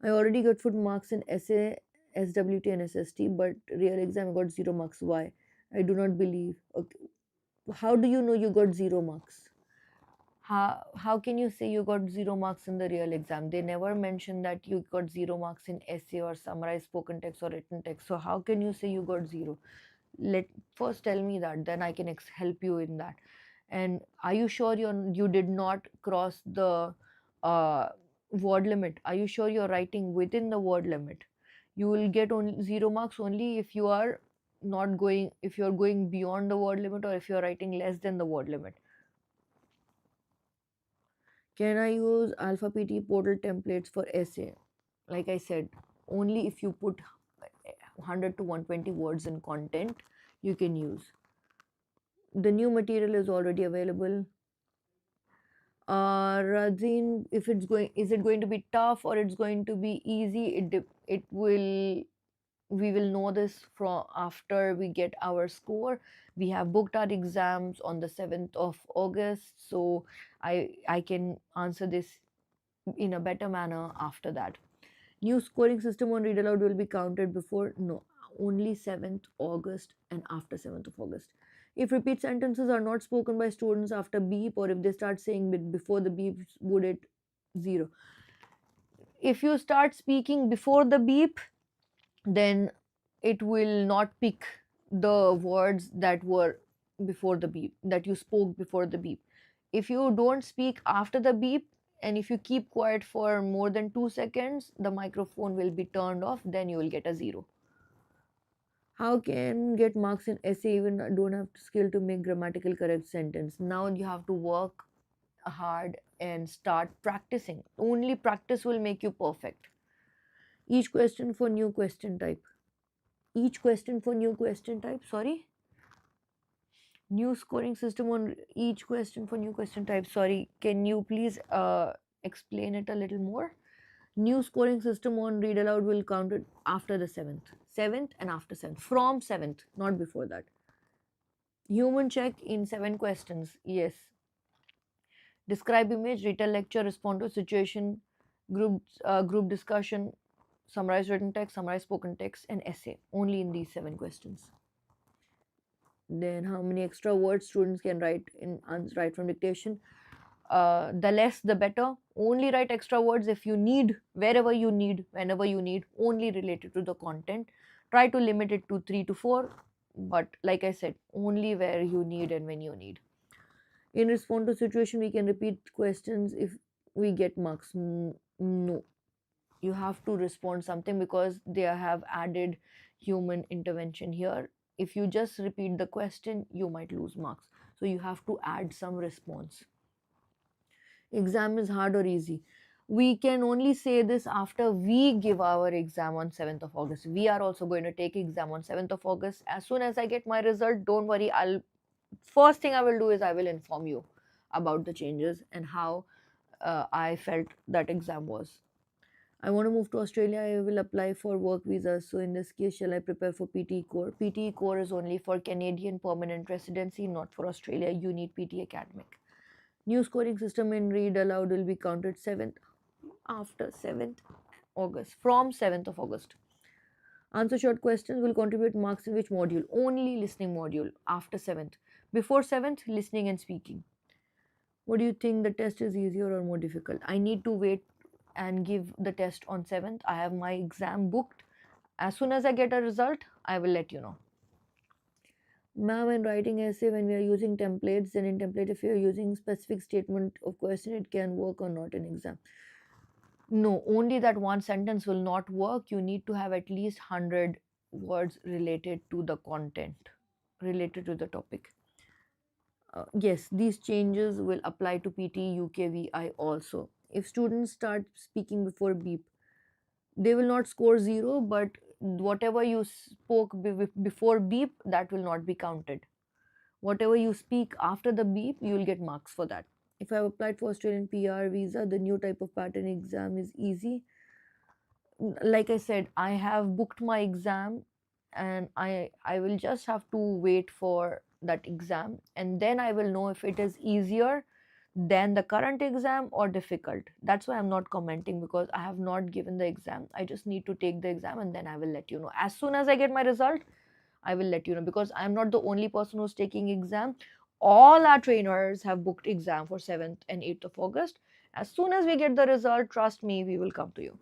I already got good marks in essay, SWT and SST, but real exam I got 0 marks. Why? I do not believe. Okay. How do you know you got 0 marks? How can you say you got 0 marks in the real exam? They never mentioned that you got 0 marks in essay or summarized spoken text or written text. So how can you say you got 0? Let first tell me that, then I can help you in that. And are you sure you did not cross the uh, word limit? Are you sure you're writing within the word limit? You will get only 0 marks only if you are not going, if you're going beyond the word limit, or if you're writing less than the word limit. Can I use Alpha PT portal templates for essay? Like I said, only if you put 100 to 120 words in content, you can use. The new material is already available. Razin, if it's going, is it going to be tough or it's going to be easy? It will, we will know this from after we get our score. We have booked our exams on the 7th of August, so I can answer this in a better manner after that. New scoring system on read aloud will be counted before, no, only 7th August and after 7th of August. If repeat sentences are not spoken by students after beep, or if they start saying bit before the beep, would it 0? If you start speaking before the beep, then it will not pick the words that were before the beep, that you spoke before the beep. If you don't speak after the beep, and if you keep quiet for more than 2 seconds, the microphone will be turned off, then you will get a 0. How can get marks in essay even don't have skill to make grammatical correct sentence? Now you have to work hard and start practicing. Only practice will make you perfect. Each question for new question type. Each question for new question type, sorry. New scoring system on each question for new question type. Sorry, can you please explain it a little more? New scoring system on read aloud will count it after the 7th and after 7th, from 7th, not before that. Human check in 7 questions, yes. Describe image, retell lecture, respond to situation, group discussion, summarize written text, summarize spoken text, and essay, only in these 7 questions. Then how many extra words students can write from dictation? The less the better. Only write extra words if you need, wherever you need, whenever you need, only related to the content. Try to limit it to 3 to 4, but like I said, only where you need and when you need. In response to situation, we can repeat questions if we get marks. No, you have to respond something, because they have added human intervention here. If you just repeat the question, you might lose marks, so you have to add some response. Exam is hard or easy? We can only say this after we give our exam on 7th of August. We are also going to take exam on 7th of August. As soon as I get my result, don't worry, I'll first thing I will do is I will inform you about the changes and how I felt that exam was. I want to move to Australia. I will apply for work visas. So in this case, shall I prepare for PTE core? PTE core is only for Canadian permanent residency, not for Australia. You need PTE Academic. New scoring system in read aloud will be counted 7th after 7th August, from 7th of August. Answer short questions will contribute marks in which module? Only listening module after 7th. Before 7th, listening and speaking. What do you think, the test is easier or more difficult? I need to wait and give the test on 7th. I have my exam booked. As soon as I get a result, I will let you know. Ma'am, when writing essay, when we are using templates, then in template, if you are using specific statement of question, it can work or not in exam. No, only that one sentence will not work. You need to have at least 100 words related to the content, related to the topic. Yes, these changes will apply to PT UKVI also. If students start speaking before beep, they will not score zero, but whatever you spoke before beep, that will not be counted. Whatever you speak after the beep, you will get marks for that. If I have applied for Australian PR visa, the new type of pattern exam is easy. Like I said, I have booked my exam, and I will just have to wait for that exam, and then I will know if it is easier than the current exam or difficult. That's why I'm not commenting, because I have not given the exam. I just need to take the exam, and then I will let you know as soon as I get my result. I will let you know, because I'm not the only person who's taking exam. All our trainers have booked exam for 7th and 8th of August. As soon as we get the result, trust me, we will come to you.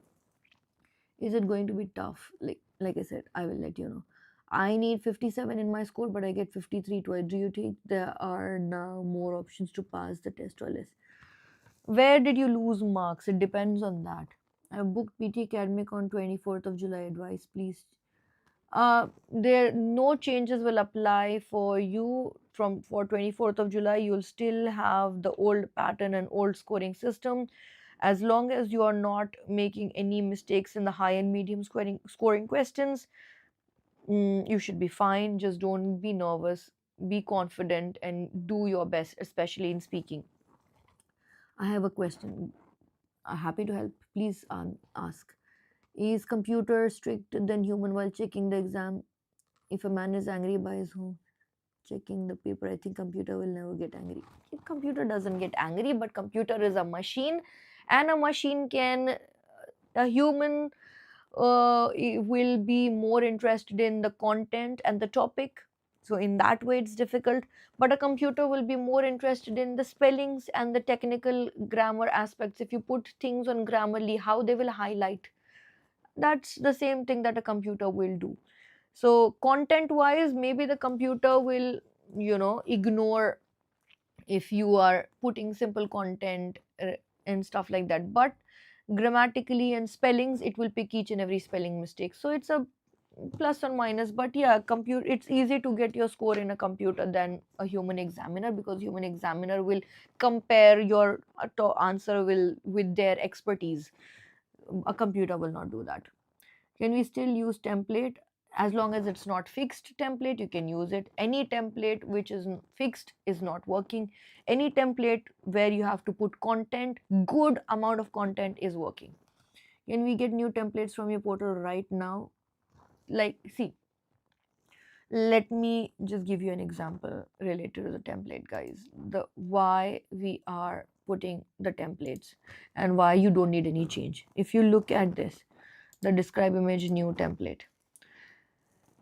Is it going to be tough? Like I said, I will let you know. I need 57 in my score, but I get 53 twice. Do you think there are now more options to pass the test or less? Where did you lose marks? It depends on that. I booked PT Academic on 24th of July. Advice, please. There no changes will apply for you from for 24th of July. You'll still have the old pattern and old scoring system. As long as you are not making any mistakes in the high and medium scoring questions, you should be fine. Just don't be nervous, be confident, and do your best, especially in speaking. I have a question. Happy to help. Please ask. Is computer strict than human while checking the exam? If a man is angry by his home checking the paper, I think computer will never get angry. Computer doesn't get angry, but computer is a machine, and a machine can, a human will be more interested in the content and the topic. So in that way it's difficult, but a computer will be more interested in the spellings and the technical grammar aspects. If you put things on grammarly, how they will highlight, that's the same thing that a computer will do. So content wise, maybe the computer will, ignore if you are putting simple content and stuff like that, but grammatically and spellings, it will pick each and every spelling mistake. So it's a plus or minus, but yeah, computer, it's easy to get your score in a computer than a human examiner, because human examiner will compare your answer will with their expertise. A computer will not do that. Can we still use template? As long as it's not fixed template, you can use it. Any template which is fixed is not working. Any template where you have to put content, good amount of content, is working. Can we get new templates from your portal right now? Like, see, let me just give you an example related to the template, guys. The why we are putting the templates and why you don't need any change. If you look at this, the describe image new template.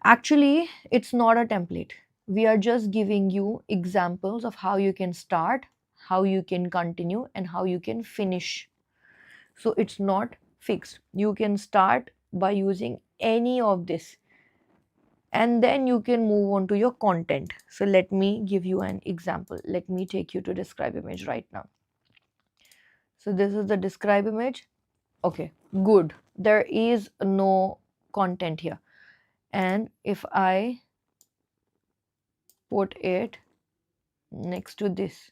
Actually, it's not a template. We are just giving you examples of how you can start, how you can continue, and how you can finish. So it's not fixed. You can start by using any of this, and then you can move on to your content. So let me give you an example. Let me take you to describe image right now. So this is the describe image. Okay, good. There is no content here. And if I put it next to this,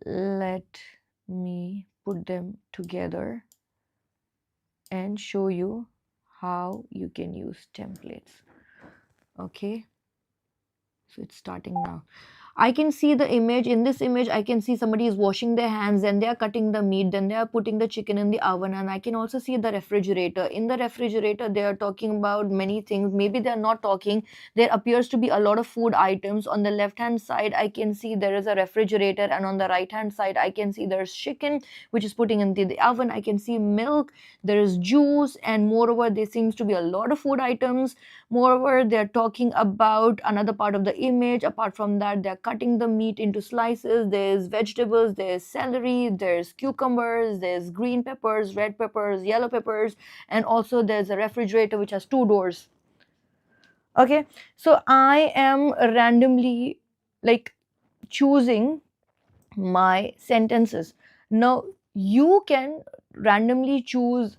let me put them together and show you how you can use templates. Okay, so it's starting now. I can see the image. In this image, I can see somebody is washing their hands, then they are cutting the meat, then they are putting the chicken in the oven, and I can also see the refrigerator. In the refrigerator, they are talking about many things. Maybe they are not talking. There appears to be a lot of food items. On the left hand side, I can see there is a refrigerator, and on the right hand side, I can see there's chicken, which is putting into the oven. I can see milk, there is juice, and moreover, there seems to be a lot of food items. Moreover, they're talking about another part of the image. Apart from that, they're cutting the meat into slices. There's vegetables, there's celery, there's cucumbers, there's green peppers, red peppers, yellow peppers, and also there's a refrigerator which has two doors. Okay, so I am randomly like choosing my sentences. Now you can randomly choose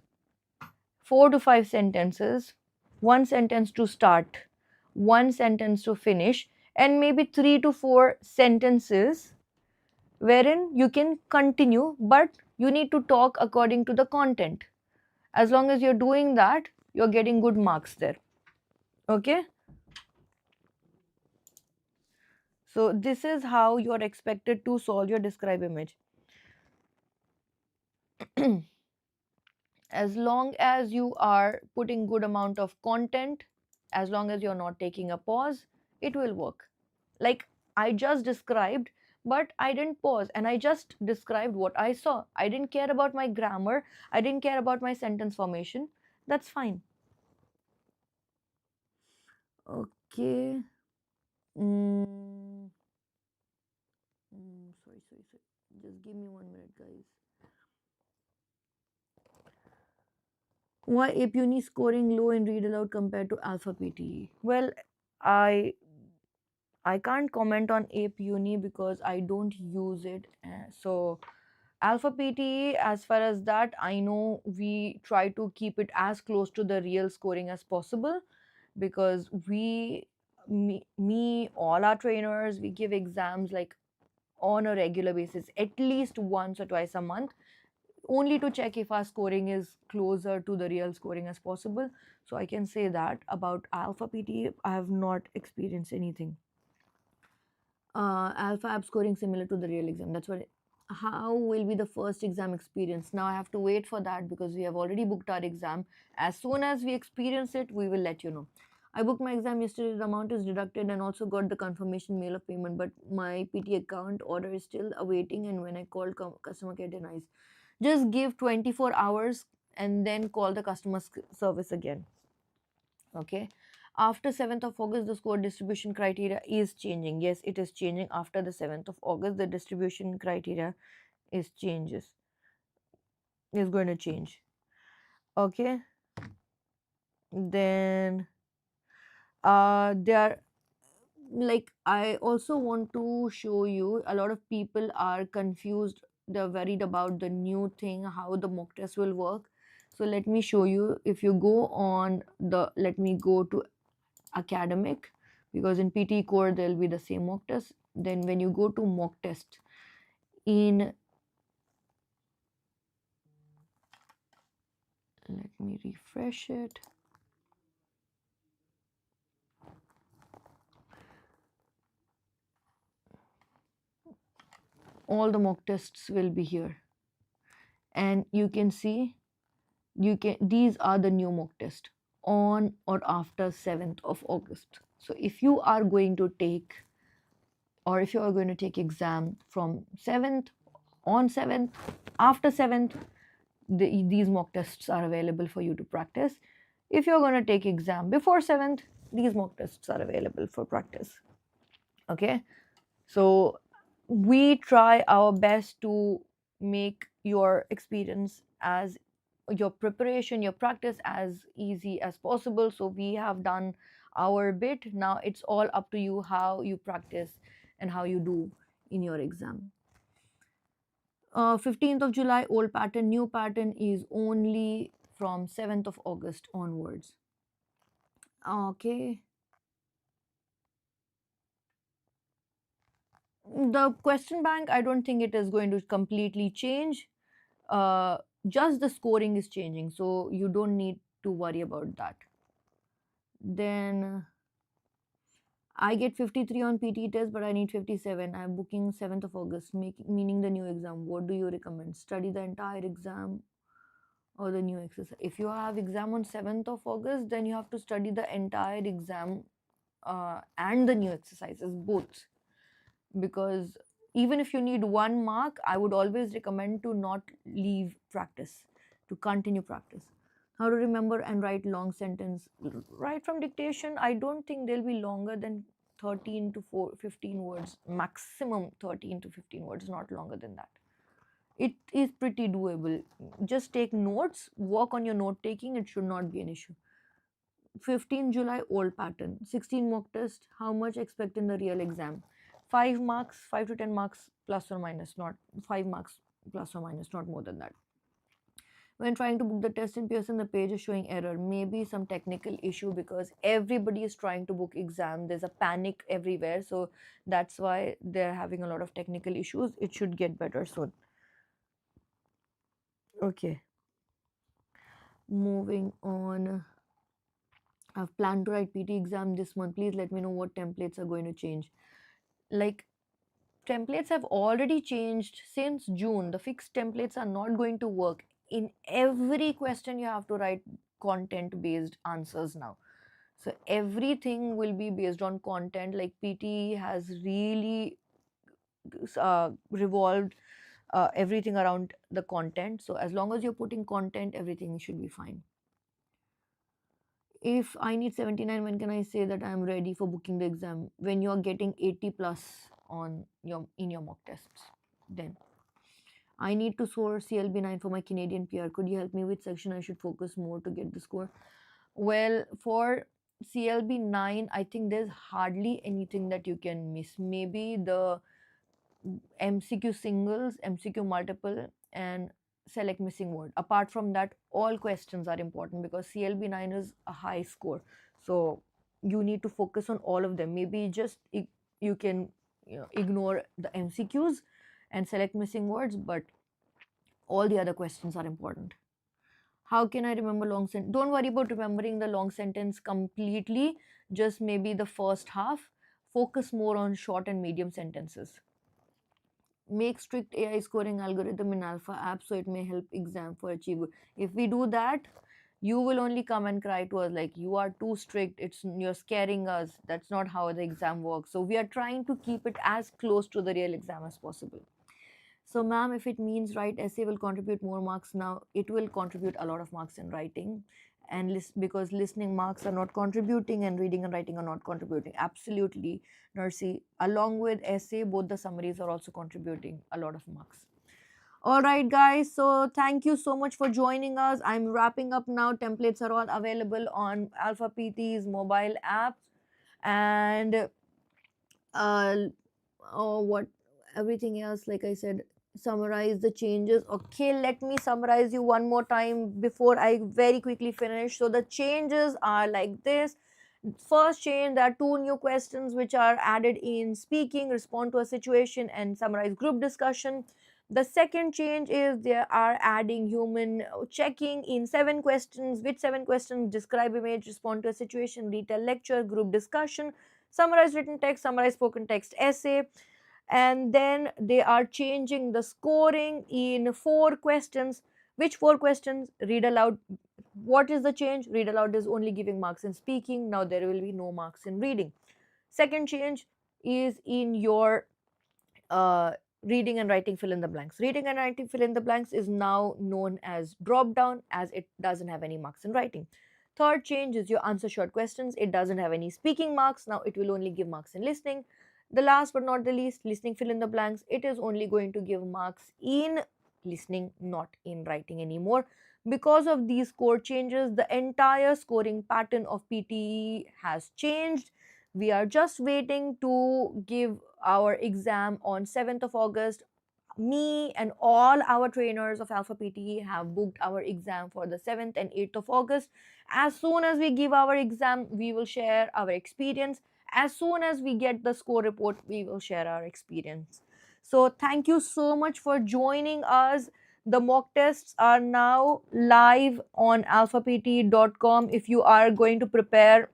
4 to 5 sentences, one sentence to start, one sentence to finish, and maybe 3 to 4 sentences wherein you can continue, but you need to talk according to the content. As long as you're doing that, you're getting good marks there. Okay? So, this is how you're expected to solve your describe image. As long as you are putting good amount of content, as long as you're not taking a pause, it will work. Like I just described, but I didn't pause, and I just described what I saw. I didn't care about my grammar, I didn't care about my sentence formation. That's fine. Okay. mm, sorry, just give me 1 minute, guys. Why APUNI scoring low in read aloud compared to alpha PTE? Well, i I can't comment on Ape Uni because I don't use it. So Alpha PTE, as far as that I know, we try to keep it as close to the real scoring as possible, because all our trainers, we give exams like on a regular basis, at least once or twice a month, only to check if our scoring is closer to the real scoring as possible. So I can say that about Alpha PTE, I have not experienced anything. Alpha app scoring similar to the real exam. That's what. How will be the first exam experience? Now I have to wait for that because we have already booked our exam. As soon as we experience it, we will let you know. I booked my exam yesterday. The amount is deducted and also got the confirmation mail of payment, but my PT account order is still awaiting. And when I called customer care, denies. Just give 24 hours and then call the customer service again. Okay. After 7th of August, the score distribution criteria is changing. Yes, it is changing. After the 7th of August, the distribution criteria is going to change. Okay. Then there are, like, I also want to show you, a lot of people are confused. They're worried about the new thing, how the mock test will work. So let me show you. If you go on the, let me go to academic, because in PT core there'll be the same mock test. Then when you go to mock test in, let me refresh it. All the mock tests will be here, and you can see, these are the new mock test on or after 7th of August. So if you are going to take, or if you are going to take exam from 7th, on 7th, after 7th, these mock tests are available for you to practice. If you're going to take exam before 7th, these mock tests are available for practice. Okay. So we try our best to make your experience, as your preparation, your practice, as easy as possible. So we have done our bit. Now it's all up to you how you practice and how you do in your exam. 15th of July, old pattern. New pattern is only from 7th of August onwards. Okay. The question bank, I don't think it is going to completely change. Uh, just the scoring is changing, so you don't need to worry about that. Then I get 53 on PT test, but I need 57. I'm booking 7th of August, meaning the new exam. What do you recommend? Study the entire exam or the new exercise? If you have exam on 7th of August, then you have to study the entire exam and the new exercises both, because even if you need 1 mark, I would always recommend to not leave practice, to continue practice. How to remember and write long sentence? Write from dictation. I don't think they'll be longer than 13 to 15 words, maximum 13 to 15 words, not longer than that. It is pretty doable. Just take notes, work on your note taking, it should not be an issue. 15 July, old pattern. 16 mock test. How much expect in the real exam? 5 marks, 5 to 10 marks plus or minus, not 5 marks plus or minus, not more than that. When trying to book the test in Pearson, the page is showing error. Maybe some technical issue because everybody is trying to book exam. There's a panic everywhere. So that's why they're having a lot of technical issues. It should get better soon. Okay. Moving on. I've planned to write PT exam this month. Please let me know what templates are going to change. Like, templates have already changed since June. The fixed templates are not going to work. In every question, you have to write content based answers now. So everything will be based on content. Like PT has really revolved everything around the content. So as long as you're putting content, everything should be fine. If I need 79, when can I say that I'm ready for booking the exam? When you're getting 80 plus on your in your mock tests. Then I need to score CLB 9 for my Canadian PR. Could you help me with section I should focus more to get the score? Well, for CLB 9, I think there's hardly anything that you can miss. Maybe the MCQ singles, MCQ multiple, and select missing word. Apart from that, all questions are important because CLB 9 is a high score. So you need to focus on all of them. Maybe just you can ignore the MCQs and select missing words, but all the other questions are important. How can I remember long sentence? Don't worry about remembering the long sentence completely, just maybe the first half. Focus more on short and medium sentences. Make strict AI scoring algorithm in Alpha app so it may help exam for achieve. If we do that, you will only come and cry to us like you are too strict. You're scaring us. That's not how the exam works. So we are trying to keep it as close to the real exam as possible. So, ma'am, if it means write essay will contribute more marks now, it will contribute a lot of marks in writing. And because listening marks are not contributing and reading and writing are not contributing. Absolutely, Nursi. Along with essay, both the summaries are also contributing a lot of marks. All right, guys. So, thank you so much for joining us. I'm wrapping up now. Templates are all available on Alpha PT's mobile app. And what everything else, like I said, summarize the changes. Okay, let me summarize you one more time before I very quickly finish. So the changes are like this. First change, there are two new questions which are added in speaking, respond to a situation, and summarize group discussion. The second change is they are adding human checking in 7 questions. Which 7 questions? Describe image, respond to a situation, retell lecture, group discussion, summarize written text, summarize spoken text essay. And then they are changing the scoring in 4 questions. Which 4 questions? Read aloud. What is the change? Read aloud is only giving marks in speaking. Now there will be no marks in reading. Second change is in your uh, reading and writing fill in the blanks. Reading and writing fill in the blanks is now known as drop down as it doesn't have any marks in writing. Third change is your answer short questions. It doesn't have any speaking marks. Now it will only give marks in listening. The last but not the least, listening fill in the blanks. It is only going to give marks in listening, not in writing anymore. Because of these score changes, the entire scoring pattern of PTE has changed. We are just waiting to give our exam on 7th of August. Me and all our trainers of Alpha PTE have booked our exam for the 7th and 8th of August. As soon as we give our exam, we will share our experience. As soon as we get the score report, we will share our experience. So, thank you so much for joining us. The mock tests are now live on alphapte.com. If you are going to prepare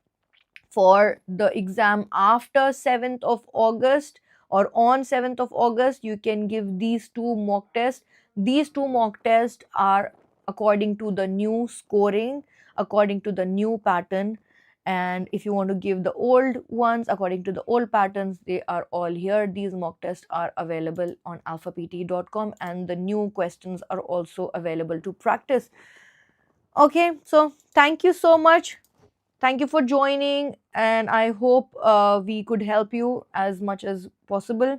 for the exam after 7th of August or on 7th of August, you can give these two mock tests. These two mock tests are according to the new scoring, according to the new pattern. And if you want to give the old ones according to the old patterns, they are all here. These mock tests are available on alphapt.com and the new questions are also available to practice. Okay, so thank you so much. Thank you for joining, and I hope we could help you as much as possible.